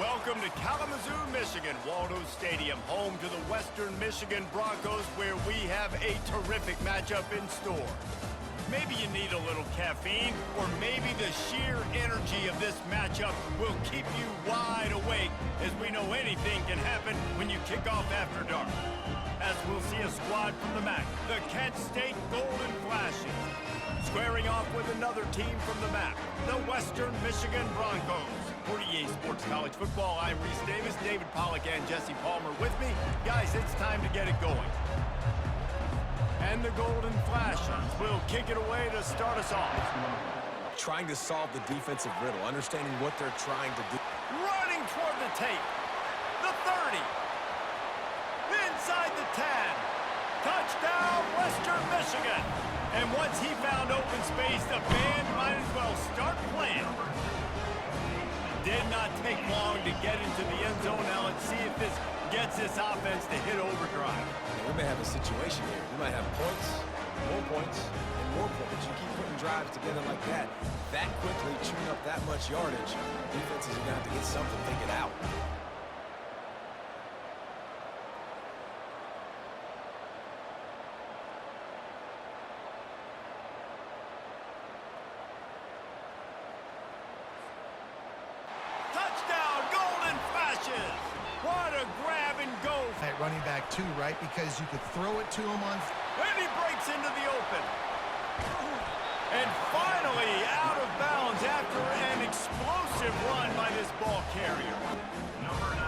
Welcome to Kalamazoo, Michigan, Waldo Stadium, home to the Western Michigan Broncos, where we have a terrific matchup in store. Maybe you need a little caffeine, or maybe the sheer energy of this matchup will keep you wide awake, as we know anything can happen when you kick off after dark. As we'll see a squad from the MAC, the Kent State Golden Flashes, squaring off with another team from the MAC, the Western Michigan Broncos. For EA Sports College Football, I'm Reese Davis, David Pollack, and Jesse Palmer with me. Guys, it's time to get it going. And the Golden Flashes will kick it away to start us off. Trying to solve the defensive riddle, understanding what they're trying to do. Running toward the tape. The 30. Inside the 10. Touchdown, Western Michigan. And once he found open space, the band might as well start playing. Did not take long to get into the end zone. Now let's see if this gets this offense to hit overdrive. We may have a situation here. We might have points, and more points. You keep putting drives together like that quickly, chewing up that much yardage. Defenses are going to have to get something figured out. What a grab and go. At running back too, right? Because you could throw it to him on... And he breaks into the open. And finally out of bounds after an explosive run by this ball carrier. Number 9.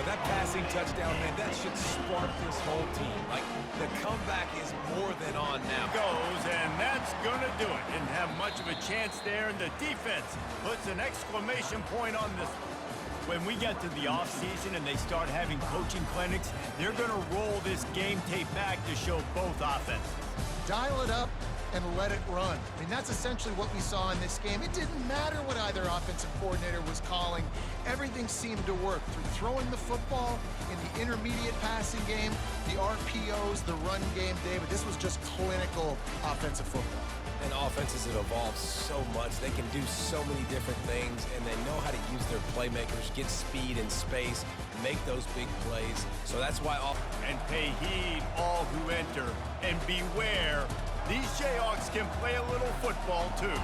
That passing touchdown, man, that should spark this whole team. Like, the comeback is more than on now. Goes, and that's going to do it. Didn't have much of a chance there, and the defense puts an exclamation point on this one. When we get to the offseason and they start having coaching clinics, they're going to roll this game tape back to show both offenses. Dial it up and let it run. I mean, that's essentially what we saw in this game. It didn't matter what either offensive coordinator was calling. Everything seemed to work through throwing the football in the intermediate passing game, the RPOs, the run game. David, this was just clinical offensive football. And offenses have evolved so much. They can do so many different things, and they know how to use their playmakers, get speed and space, make those big plays. So that's why and pay heed all who enter, and beware, these Jayhawks can play a little football too.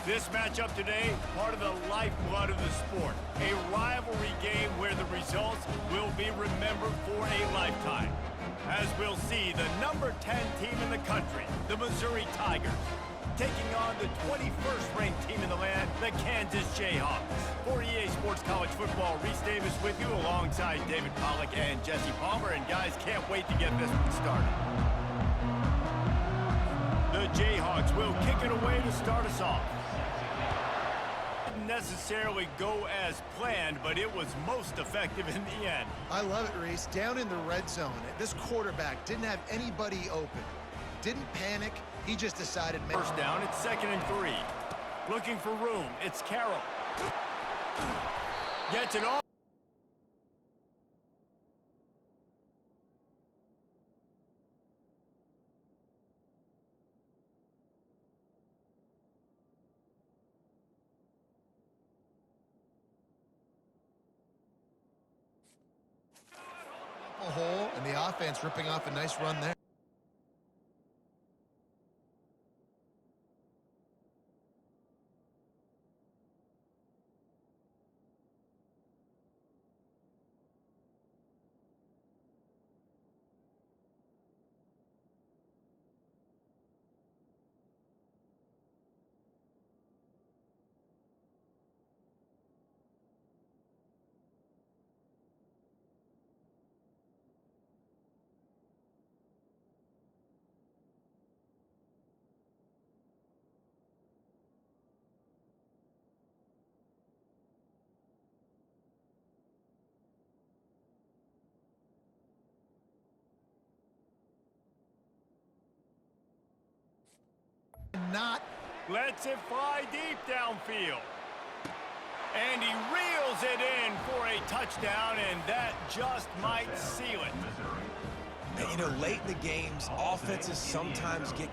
This matchup today, part of the lifeblood of the sport. A rivalry game where the results will be remembered for a lifetime. As we'll see, the number 10 team in the country, the Missouri Tigers, taking on the 21st ranked team in the land, the Kansas Jayhawks. For EA Sports College Football, Reese Davis with you alongside David Pollack and Jesse Palmer. And guys, can't wait to get this one started. The Jayhawks will kick it away to start us off. Didn't necessarily go as planned, but it was most effective in the end. I love it, Reese. Down in the red zone, this quarterback didn't have anybody open. Didn't panic. He just decided... First down, it's 2nd and 3. Looking for room, it's Carroll. Gets it off. A hole, and the offense ripping off a nice run there. Not Lets it fly deep downfield. And he reels it in for a touchdown, and that just might seal it. And, you know, late in the games, offenses sometimes get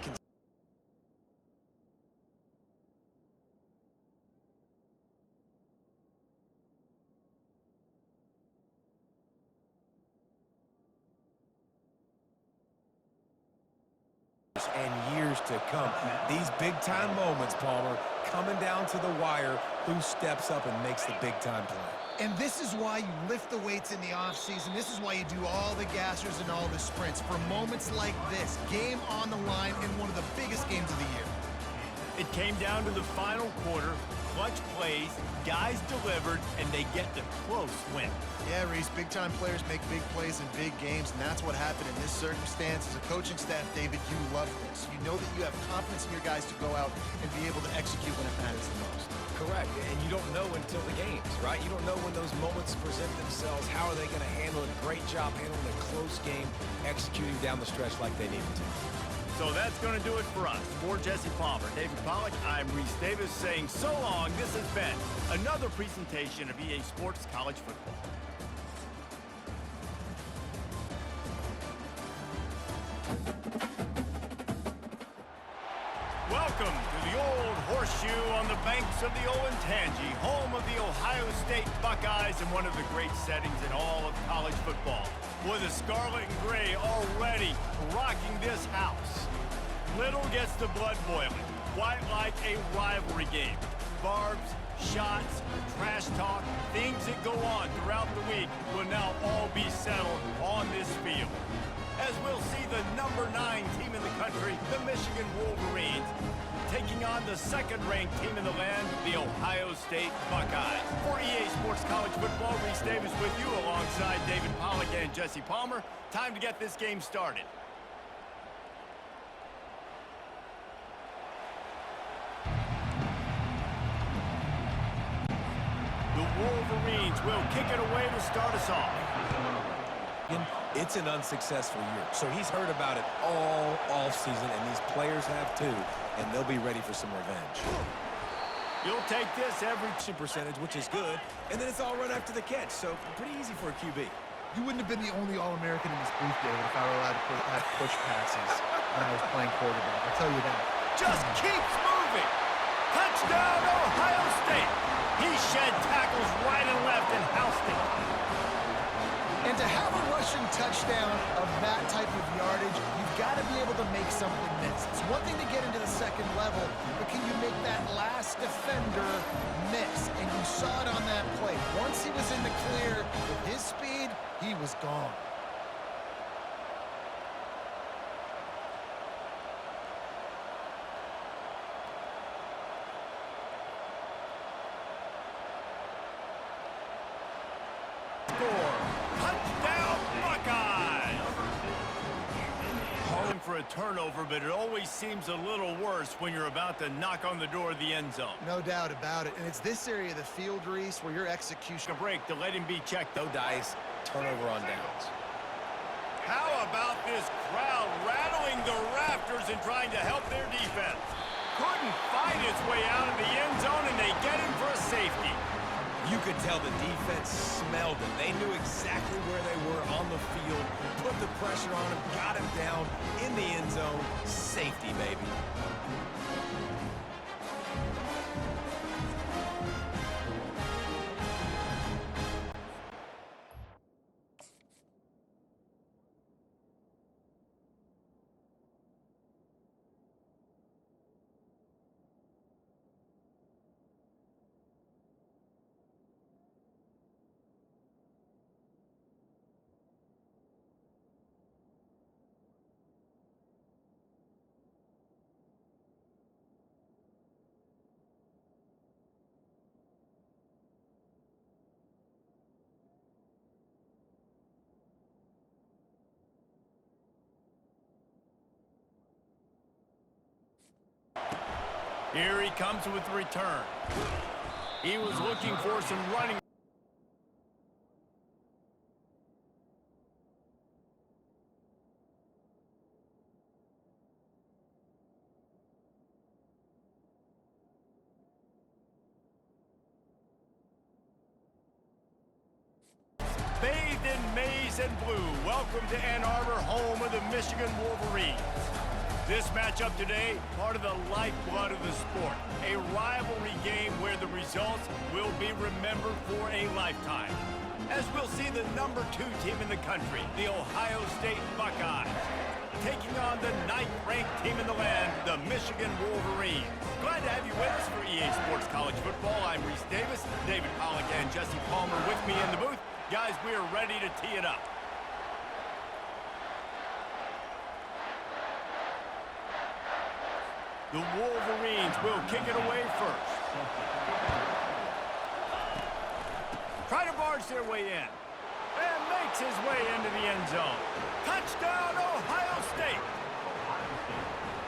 and years to come. These big-time moments, Palmer, coming down to the wire, who steps up and makes the big-time play. And this is why you lift the weights in the offseason. This is why you do all the gassers and all the sprints. For moments like this, game on the line in one of the biggest games of the year. It came down to the final quarter, clutch plays, guys delivered, and they get the close win. Yeah, Reese, big-time players make big plays in big games, and that's what happened in this circumstance. As a coaching staff, David, you love this. You know that you have confidence in your guys to go out and be able to execute when it matters the most. Correct, and you don't know until the games, right? You don't know when those moments present themselves. How are they going to handle it? Great job handling a close game, executing down the stretch like they needed to. So that's going to do it for us. For Jesse Palmer, David Pollack, I'm Reese Davis saying so long. This has been another presentation of EA Sports College Football. Welcome to the Old Horseshoe on the banks of the Olentangy, home of the Ohio State Buckeyes and one of the great settings in all of college football. With the scarlet and gray already rocking this house. Little gets the blood boiling, quite like a rivalry game. Barbs, shots, trash talk, things that go on throughout the week will now all be settled on this field. As we'll see the number 9 team in the country, the Michigan Wolverines, taking on the second-ranked team in the land, the Ohio State Buckeyes. For EA Sports College Football, Reese Davis with you alongside David Pollack and Jesse Palmer. Time to get this game started. The Wolverines will kick it away to start us off. It's an unsuccessful year, so he's heard about it all offseason, and these players have too, and they'll be ready for some revenge. You'll take this every percentage, which is good, and then it's all run after the catch, so pretty easy for a QB. You wouldn't have been the only All-American in this booth, David, if I were allowed to have push passes when I was playing quarterback. I'll tell you that. Just keeps moving. Touchdown, Ohio State. He shed tackles right and left and housed it. And to have a rushing touchdown of that type of yardage, you've got to be able to make something miss. It's one thing to get into the second level, but can you make that last defender miss? And you saw it on that play. Once he was in the clear with his speed, he was gone. For a turnover, but it always seems a little worse when you're about to knock on the door of the end zone. No doubt about it. And it's this area of the field, Reese, where your execution... A break to let him be checked. No dice, turnover on downs. How about this crowd rattling the rafters and trying to help their defense? Couldn't fight its way out of the end zone, and they get him for a safety. You could tell the defense smelled it. They knew exactly where they were on the field, put the pressure on him, got him down in the end zone. Safety, baby. Here he comes with the return. He was looking for some running. maize and blue, welcome to Ann Arbor, home of the Michigan Wolverines. This matchup today, part of the lifeblood of the sport. A rivalry game where the results will be remembered for a lifetime. As we'll see the number 2 team in the country, the Ohio State Buckeyes, taking on the 9th-ranked team in the land, the Michigan Wolverines. Glad to have you with us for EA Sports College Football. I'm Reese Davis, David Pollack and Jesse Palmer with me in the booth. Guys, we are ready to tee it up. The Wolverines will kick it away first. Try to barge their way in. And makes his way into the end zone. Touchdown, Ohio State!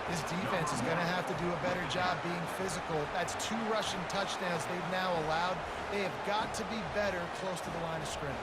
This defense is going to have to do a better job being physical. That's 2 rushing touchdowns they've now allowed. They have got to be better close to the line of scrimmage.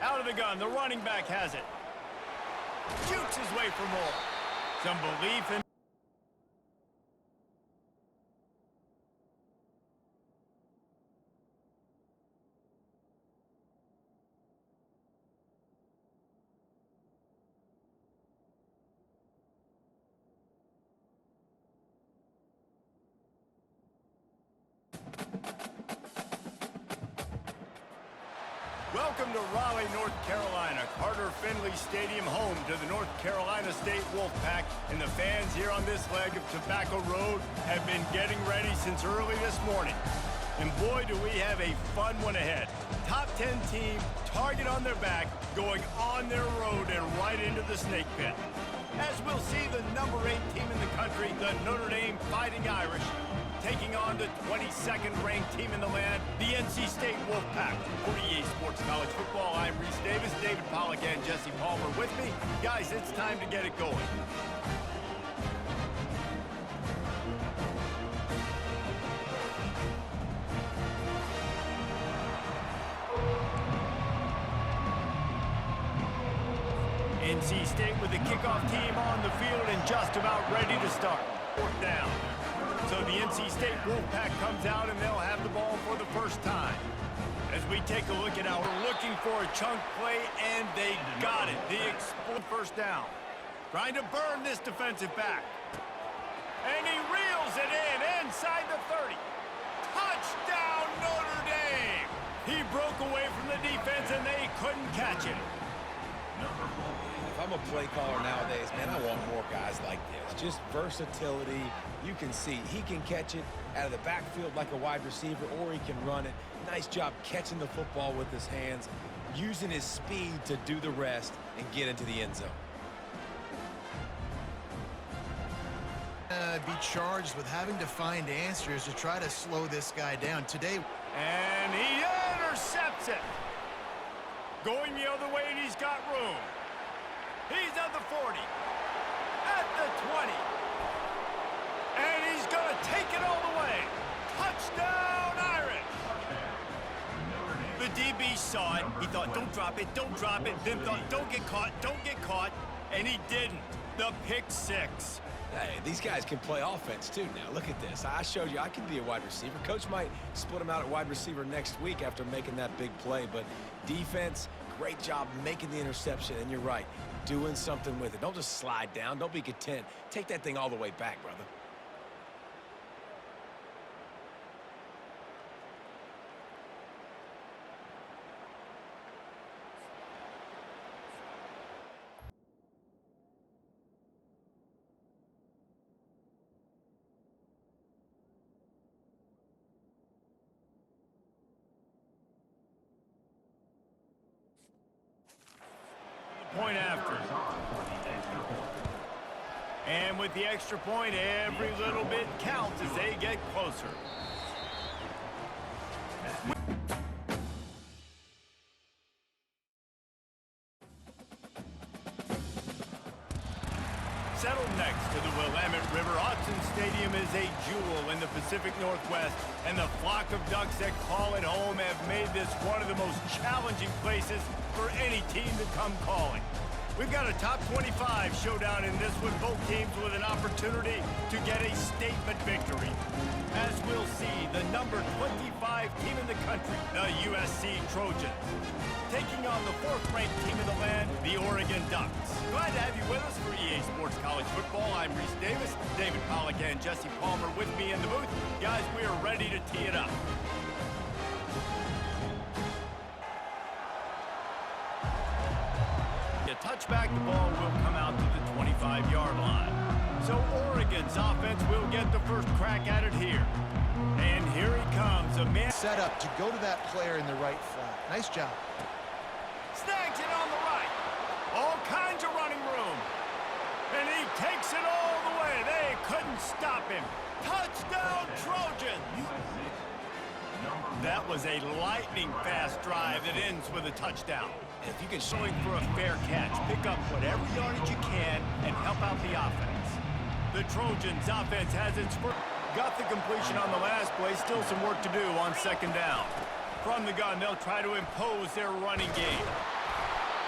Out of the gun, the running back has it. Shoots his way for more. Some belief in... Welcome to Raleigh, North Carolina, Carter Finley Stadium, home to the North Carolina State Wolfpack, and the fans here on this leg of Tobacco Road have been getting ready since early this morning. And boy, do we have a fun one ahead. Top 10 team, target on their back, going on their road and right into the snake pit. As we'll see the number 8 team in the country, the Notre Dame Fighting Irish, taking on the 22nd-ranked team in the land, the NC State Wolfpack. For EA Sports College Football, I'm Reese Davis, David Pollack and Jesse Palmer with me. Guys, it's time to get it going. NC State with the kickoff team on the field and just about ready to start. 4th down. So the NC State Wolfpack comes out and they'll have the ball for the first time. As we take a look at how we're looking for a chunk play, and they got it. The explosive first down. Trying to burn this defensive back. And he reels it in inside the 30. Touchdown, Notre Dame! He broke away from the defense and they couldn't catch it. If I'm a play caller nowadays, man, I want more guys like this. Just versatility. You can see he can catch it out of the backfield like a wide receiver, or he can run it. Nice job catching the football with his hands, using his speed to do the rest and get into the end zone. Be charged with having to find answers to try to slow this guy down today. And he intercepts it. Going the other way, and he's got room. He's at the 40, at the 20, and he's going to take it all the way. Touchdown, Irish! The DB saw it. He thought, don't drop it, then thought, don't get caught, and he didn't. The pick 6. Hey, these guys can play offense, too, now. Look at this. I showed you I can be a wide receiver. Coach might split him out at wide receiver next week after making that big play, but defense, great job making the interception, and you're right, doing something with it. Don't just slide down. Don't be content. Take that thing all the way back, brother. Point after. And with the extra point, every little bit counts as they get closer. Settled next to the Willamette River, Autzen Stadium is a jewel in the Pacific Northwest, and the flock of Ducks that call it home have made this one of the most challenging places for any team to come calling. We've got a top 25 showdown in this one, both teams with an opportunity to get a statement victory. As we'll see, the number 25 team in the country, the USC Trojans, taking on the 4th-ranked team in the land, the Oregon Ducks. Glad to have you with us for EA Sports College Football. I'm Reese Davis, David Pollack and Jesse Palmer with me in the booth. Guys, we are ready to tee it up. A touchback, the ball will come out to the 25-yard line. So Oregon's offense will get the first crack at it here. And here he comes, a man Set up to go to that player in the right flat. Nice job. snags it on the right. All kinds of running room. And he takes it all the way. They couldn't stop him. Touchdown, Trojans! That was a lightning-fast drive that ends with a touchdown. If you can swing for a fair catch, pick up whatever yardage you can and help out the offense. The Trojans offense has its first. Got the completion on the last play. Still some work to do on 2nd down. From the gun, they'll try to impose their running game.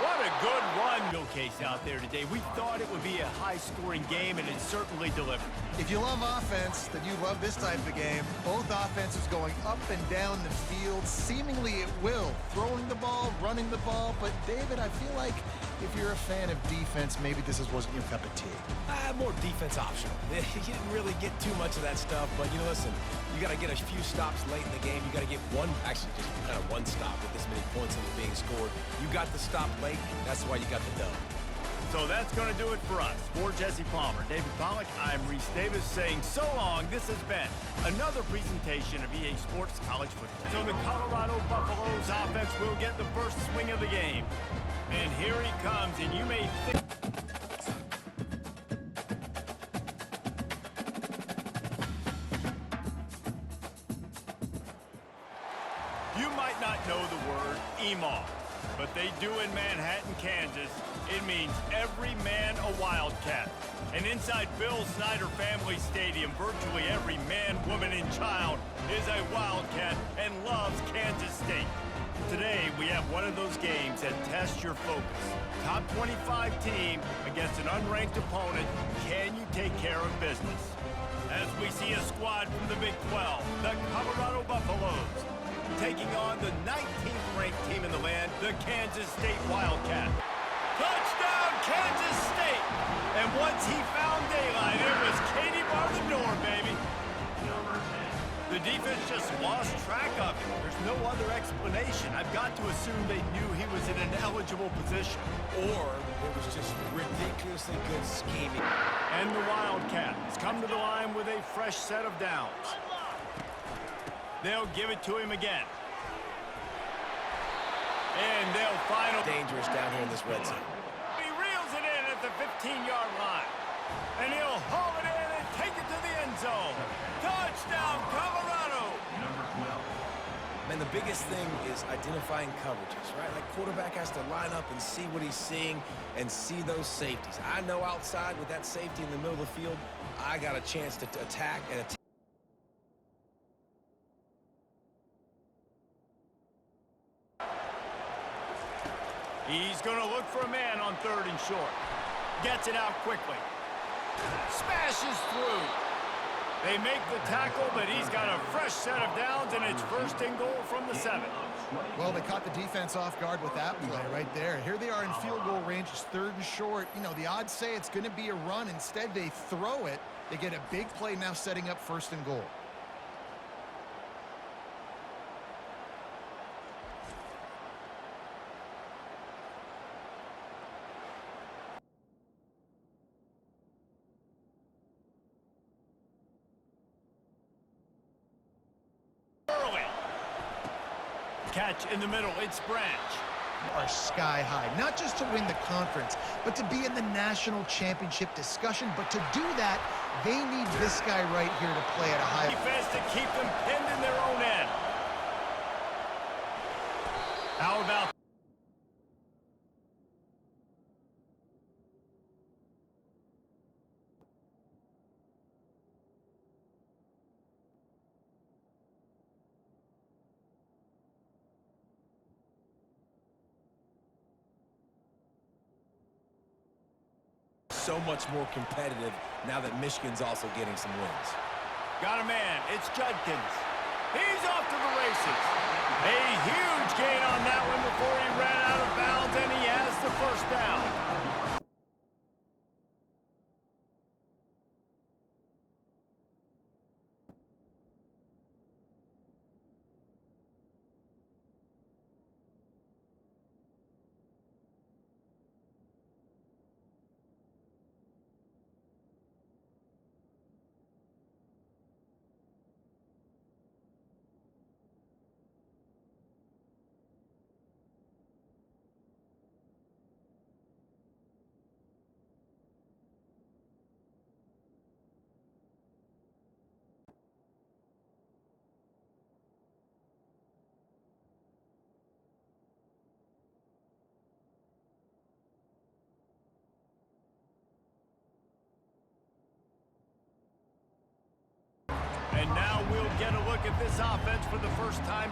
What a good run showcase out there today. We thought it would be a high-scoring game, and it certainly delivered. If you love offense, then you love this type of game. Both offenses going up and down the field, seemingly at will. Throwing the ball, running the ball. But, David, I feel like if you're a fan of defense, maybe this wasn't your cup of tea. More defense optional. You didn't really get too much of that stuff, but, you know, listen, you got to get a few stops late in the game. You got to get actually just kind of one stop with this many points that are being scored. You got the stop late. That's why you got the dub. So that's going to do it for us. For Jesse Palmer, David Pollack, I'm Reese Davis saying so long. This has been another presentation of EA Sports College Football. So the Colorado Buffaloes offense will get the first swing of the game. And here he comes, and you may think... You might not know the word EMAW, but they do in Manhattan, Kansas. It means every man a Wildcat. And inside Bill Snyder Family Stadium, virtually every man, woman, and child is a Wildcat and loves Kansas State. Today, we have one of those games that tests your focus. Top 25 team against an unranked opponent. Can you take care of business? As we see a squad from the Big 12, the Colorado Buffaloes, taking on the 19th ranked team in the land, the Kansas State Wildcat. Touchdown, Kansas State! And once he found daylight, it was Katie bar the door, baby. The defense just lost track of him. There's no other explanation. I've got to assume they knew he was in an eligible position. Or it was just ridiculously good scheming. And the Wildcats come to the line with a fresh set of downs. They'll give it to him again. And they'll find him. Dangerous down here in this red zone. He reels it in at the 15-yard line. And he'll haul it in and take it to the end zone. Touchdown, Colorado! Man, the biggest thing is identifying coverages, right? Like, quarterback has to line up and see what he's seeing and see those safeties. I know outside with that safety in the middle of the field, I got a chance to attack and attack. He's going to look for a man on 3rd and short. Gets it out quickly. Smashes through. They make the tackle, but he's got a fresh set of downs, and it's 1st and goal from the 7. Well, they caught the defense off guard with that play right there. Here they are in field goal range. It's 3rd and short. You know, the odds say it's going to be a run. Instead, they throw it. They get a big play now setting up 1st and goal. Catch in the middle, it's Branch. Are sky high, not just to win the conference, but to be in the national championship discussion. But to do that, they need this guy right here to play at a high Defense to keep them pinned in their own end. How about so much more competitive now that Michigan's also getting some wins. Got a man. It's Judkins. He's off to the races. A huge gain on that one before he ran out of bounds, and he has the first down. And now we'll get a look at this offense for the first time.